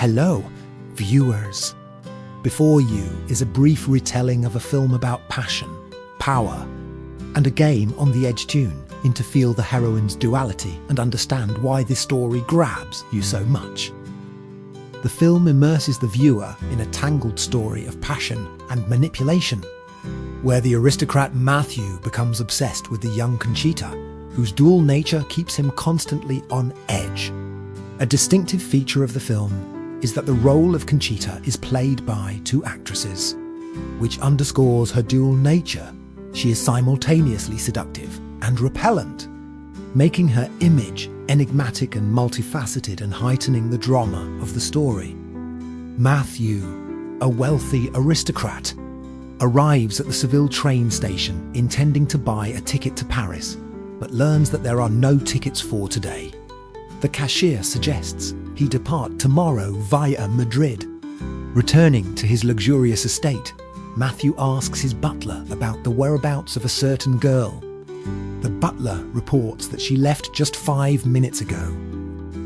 Hello, viewers. Before you is a brief retelling of a film about passion, power, and a game on the edge tune in to feel the heroine's duality and understand why this story grabs you so much. The film immerses the viewer in a tangled story of passion and manipulation, where the aristocrat Matthew becomes obsessed with the young Conchita, whose dual nature keeps him constantly on edge. A distinctive feature of the film is that the role of Conchita is played by two actresses, which underscores her dual nature. She is simultaneously seductive and repellent, making her image enigmatic and multifaceted and heightening the drama of the story. Matthew, a wealthy aristocrat, arrives at the Seville train station intending to buy a ticket to Paris, but learns that there are no tickets for today. The cashier suggests he depart tomorrow via Madrid. Returning to his luxurious estate, Matthew asks his butler about the whereabouts of a certain girl. The butler reports that she left just 5 minutes ago.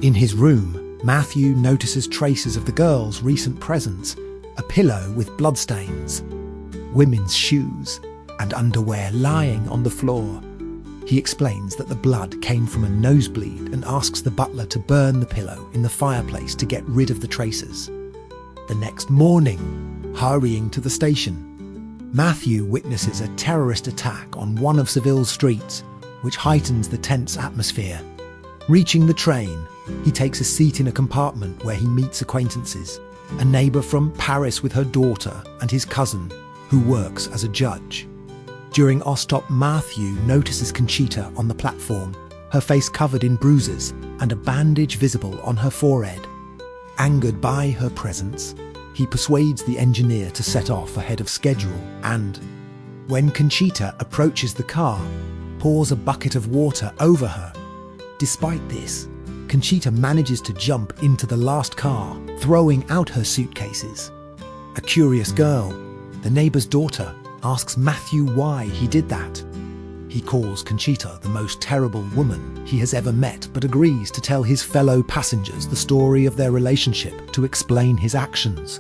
In his room, Matthew notices traces of the girl's recent presence: a pillow with bloodstains, women's shoes, and underwear lying on the floor. He explains that the blood came from a nosebleed and asks the butler to burn the pillow in the fireplace to get rid of the traces. The next morning, hurrying to the station, Matthew witnesses a terrorist attack on one of Seville's streets, which heightens the tense atmosphere. Reaching the train, he takes a seat in a compartment where he meets acquaintances, a neighbour from Paris with her daughter and his cousin, who works as a judge. During our stop, Matthew notices Conchita on the platform, her face covered in bruises and a bandage visible on her forehead. Angered by her presence, he persuades the engineer to set off ahead of schedule and, when Conchita approaches the car, pours a bucket of water over her. Despite this, Conchita manages to jump into the last car, throwing out her suitcases. A curious girl, the neighbour's daughter, asks Matthew why he did that. He calls Conchita the most terrible woman he has ever met, but agrees to tell his fellow passengers the story of their relationship to explain his actions.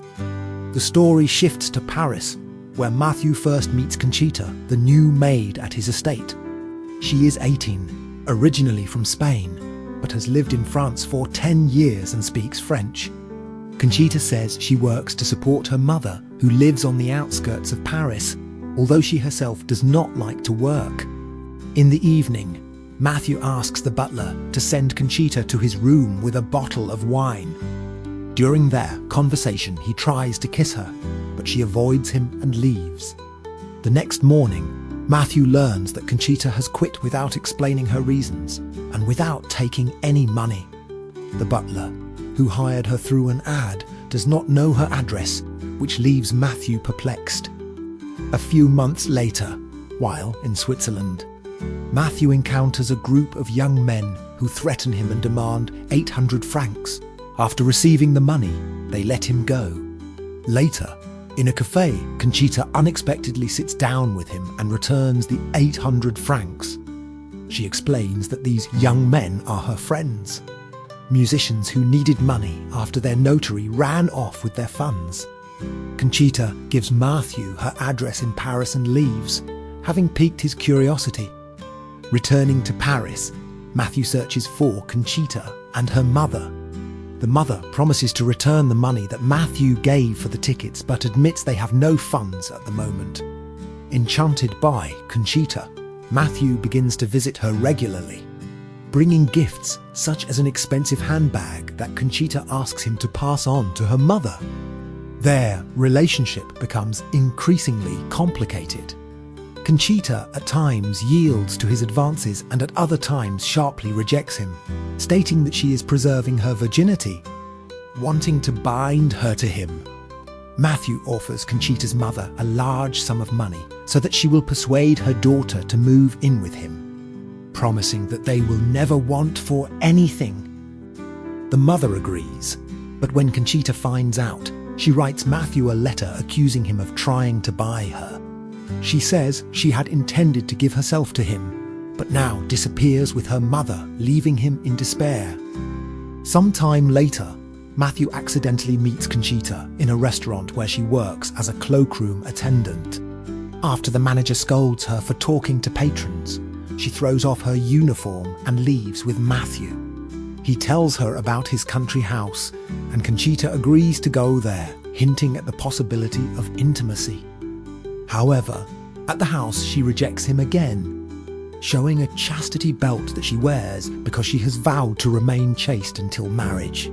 The story shifts to Paris, where Matthew first meets Conchita, the new maid at his estate. She is 18, originally from Spain, but has lived in France for 10 years and speaks French. Conchita says she works to support her mother, who lives on the outskirts of Paris, although she herself does not like to work. In the evening, Matthew asks the butler to send Conchita to his room with a bottle of wine. During their conversation, he tries to kiss her, but she avoids him and leaves. The next morning, Matthew learns that Conchita has quit without explaining her reasons and without taking any money. The butler, who hired her through an ad, does not know her address, which leaves Matthew perplexed. A few months later, while in Switzerland, Matthew encounters a group of young men who threaten him and demand 800 francs. After receiving the money, they let him go. Later, in a cafe, Conchita unexpectedly sits down with him and returns the 800 francs. She explains that these young men are her friends, musicians who needed money after their notary ran off with their funds. Conchita gives Matthew her address in Paris and leaves, having piqued his curiosity. Returning to Paris, Matthew searches for Conchita and her mother. The mother promises to return the money that Matthew gave for the tickets, but admits they have no funds at the moment. Enchanted by Conchita, Matthew begins to visit her regularly, bringing gifts such as an expensive handbag that Conchita asks him to pass on to her mother. Their relationship becomes increasingly complicated. Conchita at times yields to his advances and at other times sharply rejects him, stating that she is preserving her virginity, wanting to bind her to him. Matthew offers Conchita's mother a large sum of money so that she will persuade her daughter to move in with him, promising that they will never want for anything. The mother agrees, but when Conchita finds out, she writes Matthew a letter accusing him of trying to buy her. She says she had intended to give herself to him, but now disappears with her mother, leaving him in despair. Sometime later, Matthew accidentally meets Conchita in a restaurant where she works as a cloakroom attendant. After the manager scolds her for talking to patrons, she throws off her uniform and leaves with Matthew. He tells her about his country house, and Conchita agrees to go there, hinting at the possibility of intimacy. However, at the house she rejects him again, showing a chastity belt that she wears because she has vowed to remain chaste until marriage.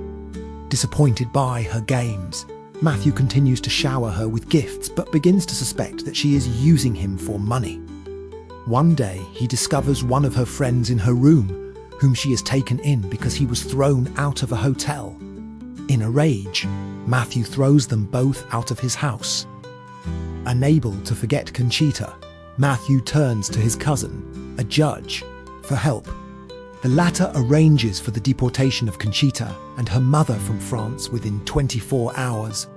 Disappointed by her games, Matthew continues to shower her with gifts but begins to suspect that she is using him for money. One day, he discovers one of her friends in her room, whom she has taken in because he was thrown out of a hotel. In a rage, Matthew throws them both out of his house. Unable to forget Conchita, Matthew turns to his cousin, a judge, for help. The latter arranges for the deportation of Conchita and her mother from France within 24 hours.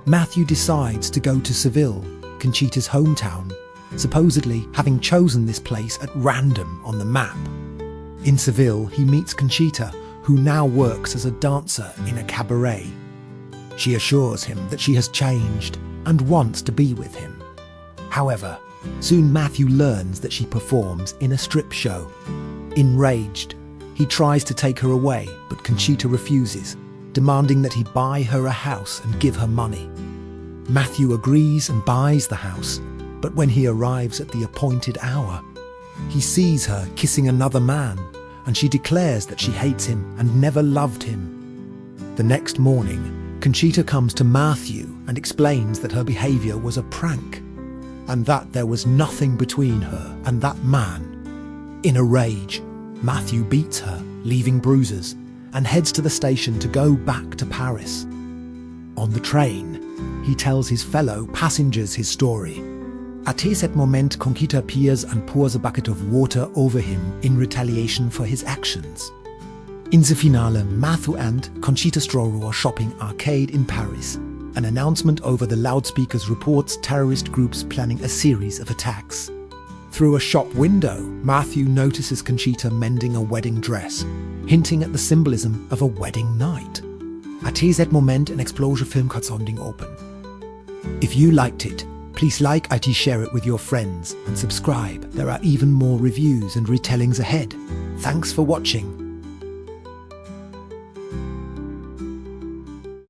Matthew decides to go to Seville, Conchita's hometown, supposedly having chosen this place at random on the map. In Seville, he meets Conchita, who now works as a dancer in a cabaret. She assures him that she has changed and wants to be with him. However, soon Matthew learns that she performs in a strip show. Enraged, he tries to take her away, but Conchita refuses, demanding that he buy her a house and give her money. Matthew agrees and buys the house, but when he arrives at the appointed hour, he sees her kissing another man, and she declares that she hates him and never loved him. The next morning, Conchita comes to Matthew and explains that her behavior was a prank, and that there was nothing between her and that man. In a rage, Matthew beats her, leaving bruises, and heads to the station to go back to Paris. On the train, he tells his fellow passengers his story. At cet moment, Conchita appears and pours a bucket of water over him in retaliation for his actions. In the finale, Matthew and Conchita stroll a shopping arcade in Paris. An announcement over the loudspeakers reports terrorist groups planning a series of attacks. Through a shop window, Matthew notices Conchita mending a wedding dress, hinting at the symbolism of a wedding night. At cet moment, an explosion film cut sounding open. If you liked it, please like it, share it with your friends, and subscribe. There are even more reviews and retellings ahead. Thanks for watching.